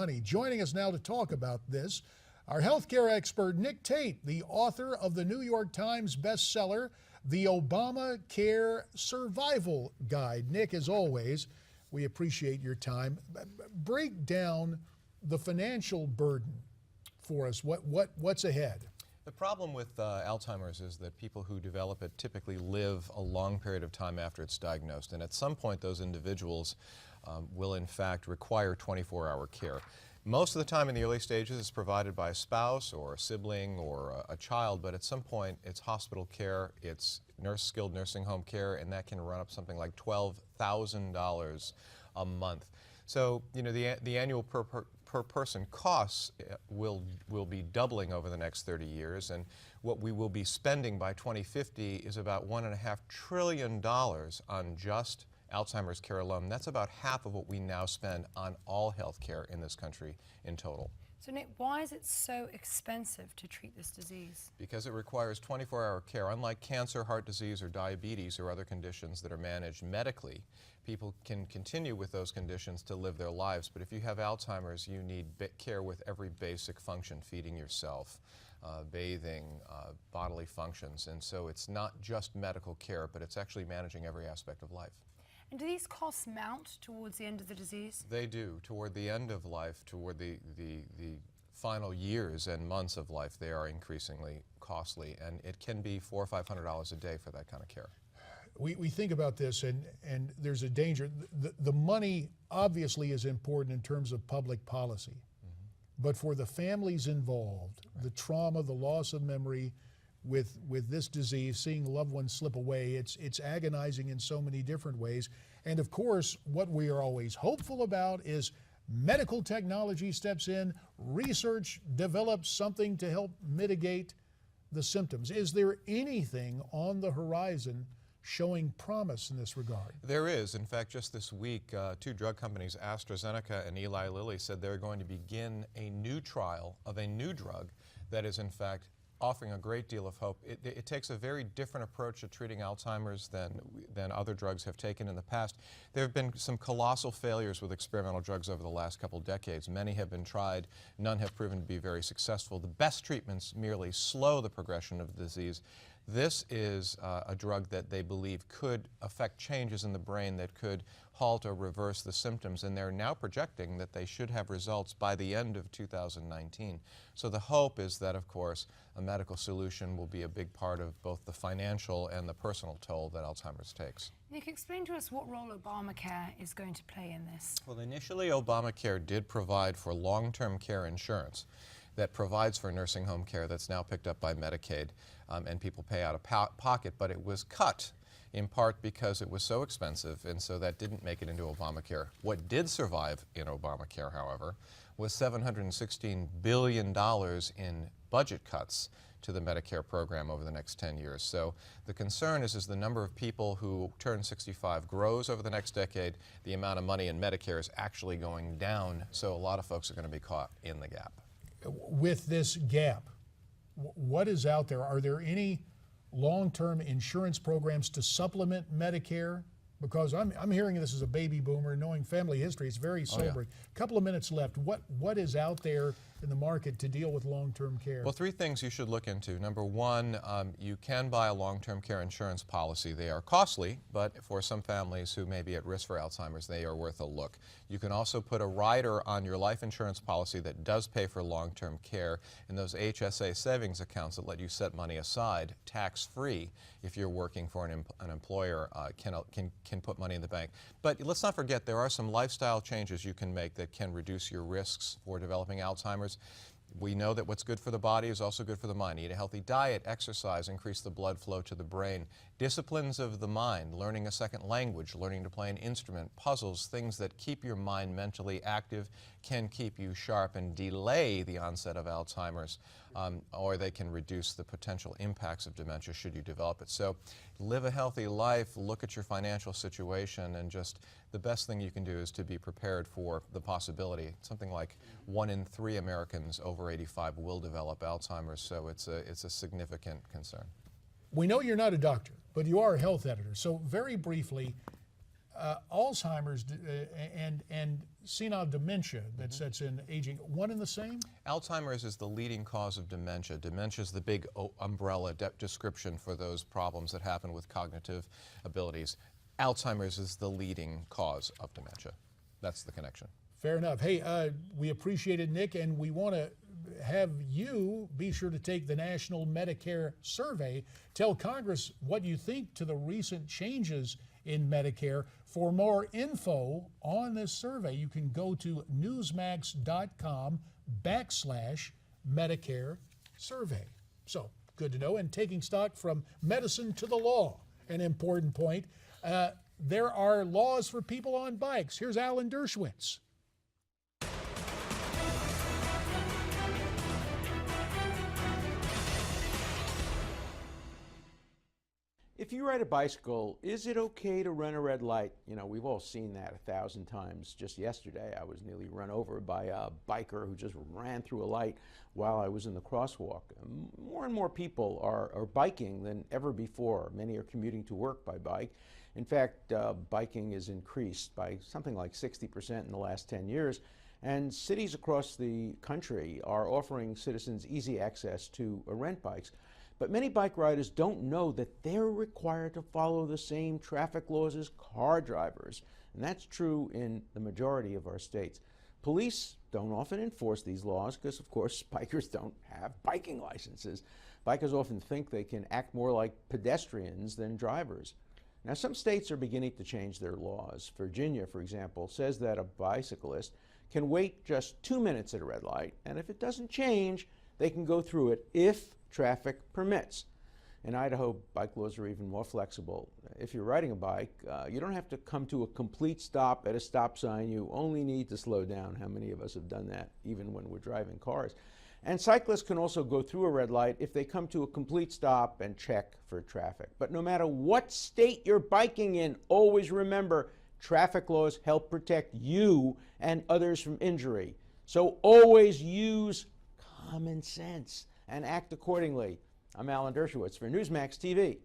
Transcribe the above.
Money. Joining us now to talk about this, our healthcare expert, Nick Tate, the author of the New York Times bestseller, The Obamacare Survival Guide. Nick, as always, we appreciate your time. Break down the financial burden for us. What's ahead? The problem with Alzheimer's is that people who develop it typically live a long period of time after it's diagnosed, and at some point those individuals will in fact require 24-hour care. Most of the time in the early stages it's provided by a spouse or a sibling or a child, but at some point it's hospital care, it's skilled nursing home care, and that can run up something like $12,000 a month. So, you know, the annual per person costs will be doubling over the next 30 years, and what we will be spending by 2050 is about $1.5 trillion on just Alzheimer's care alone. That's about half of what we now spend on all health care in this country in total. So Nick, why is it so expensive to treat this disease? Because it requires 24-hour care. Unlike cancer, heart disease, or diabetes, or other conditions that are managed medically, people can continue with those conditions to live their lives. But if you have Alzheimer's, you need care with every basic function, feeding yourself, bathing, bodily functions. And so it's not just medical care, but it's actually managing every aspect of life. And do these costs mount towards the end of the disease? They do. Toward the end of life, toward the final years and months of life, they are increasingly costly, and it can be $400 or $500 a day for that kind of care. We think about this, and there's a danger. The money obviously is important in terms of public policy, but for the families involved, the trauma, the loss of memory with this disease, seeing loved ones slip away, it's agonizing in so many different ways. And of course, what we are always hopeful about is medical technology steps in, research develops something to help mitigate the symptoms. Is there anything on the horizon showing promise in this regard? There is. In fact, just this week, two drug companies, AstraZeneca and Eli Lilly, said they're going to begin a new trial of a new drug that is in fact offering a great deal of hope. It takes a very different approach to treating Alzheimer's than other drugs have taken in the past. There have been some colossal failures with experimental drugs over the last couple of decades. Many have been tried. None have proven to be very successful. The best treatments merely slow the progression of the disease. This is a drug that they believe could affect changes in the brain that could halt or reverse the symptoms, and they're now projecting that they should have results by the end of 2019. So the hope is that, of course, a medical solution will be a big part of both the financial and the personal toll that Alzheimer's takes. Nick, explain to us what role Obamacare is going to play in this. Well, initially Obamacare did provide for long-term care insurance that provides for nursing home care that's now picked up by Medicaid, and people pay out of pocket, but it was cut in part because it was so expensive, and so that didn't make it into Obamacare. What did survive in Obamacare, however, was $716 billion in budget cuts to the Medicare program over the next 10 years. So the concern is the number of people who turn 65 grows over the next decade. The amount of money in Medicare is actually going down, so a lot of folks are going to be caught in the gap. With this gap, what is out there? Are there any long-term insurance programs to supplement Medicare? Because I'm hearing this as a baby boomer, knowing family history, it's very sobering. A couple of minutes left. What is out there in the market to deal with long-term care? Well, three things you should look into. Number one, you can buy a long-term care insurance policy. They are costly, but for some families who may be at risk for Alzheimer's, they are worth a look. You can also put a rider on your life insurance policy that does pay for long-term care, and those HSA savings accounts that let you set money aside tax-free if you're working for an employer can put money in the bank. But let's not forget there are some lifestyle changes you can make that can reduce your risks for developing Alzheimer's. We know that what's good for the body is also good for the mind. Eat a healthy diet, exercise, increase the blood flow to the brain. Disciplines of the mind, learning a second language, learning to play an instrument, puzzles, things that keep your mind mentally active can keep you sharp and delay the onset of Alzheimer's, or they can reduce the potential impacts of dementia should you develop it. So live a healthy life, look at your financial situation, and just the best thing you can do is to be prepared for the possibility. Something like 1 in 3 Americans over 85 will develop Alzheimer's, so it's a significant concern. We know you're not a doctor, but you are a health editor. So very briefly, Alzheimer's and senile dementia that sets in aging, one and the same? Alzheimer's is the leading cause of dementia. Dementia is the big umbrella description for those problems that happen with cognitive abilities. Alzheimer's is the leading cause of dementia. That's the connection. Fair enough. Hey, we appreciate it, Nick, and we want to have you be sure to take the National Medicare Survey. Tell Congress what you think to the recent changes in Medicare. For more info on this survey, you can go to newsmax.com/Medicare survey. So, good to know. And taking stock from medicine to the law, an important point. There are laws for people on bikes. Here's Alan Dershowitz. If you ride a bicycle, is it okay to run a red light? You know, we've all seen that 1,000 times. Just yesterday, I was nearly run over by a biker who just ran through a light while I was in the crosswalk. More and more people are biking than ever before. Many are commuting to work by bike. In fact, biking is increased by something like 60% in the last 10 years. And cities across the country are offering citizens easy access to rent bikes. But many bike riders don't know that they're required to follow the same traffic laws as car drivers. And that's true in the majority of our states. Police don't often enforce these laws because, of course, bikers don't have biking licenses. Bikers often think they can act more like pedestrians than drivers. Now, some states are beginning to change their laws. Virginia, for example, says that a bicyclist can wait just 2 minutes at a red light, and if it doesn't change, they can go through it if traffic permits. In Idaho, bike laws are even more flexible. If you're riding a bike, you don't have to come to a complete stop at a stop sign. You only need to slow down. How many of us have done that, even when we're driving cars? And cyclists can also go through a red light if they come to a complete stop and check for traffic. But no matter what state you're biking in, always remember, traffic laws help protect you and others from injury. So always use common sense and act accordingly. I'm Alan Dershowitz for Newsmax TV.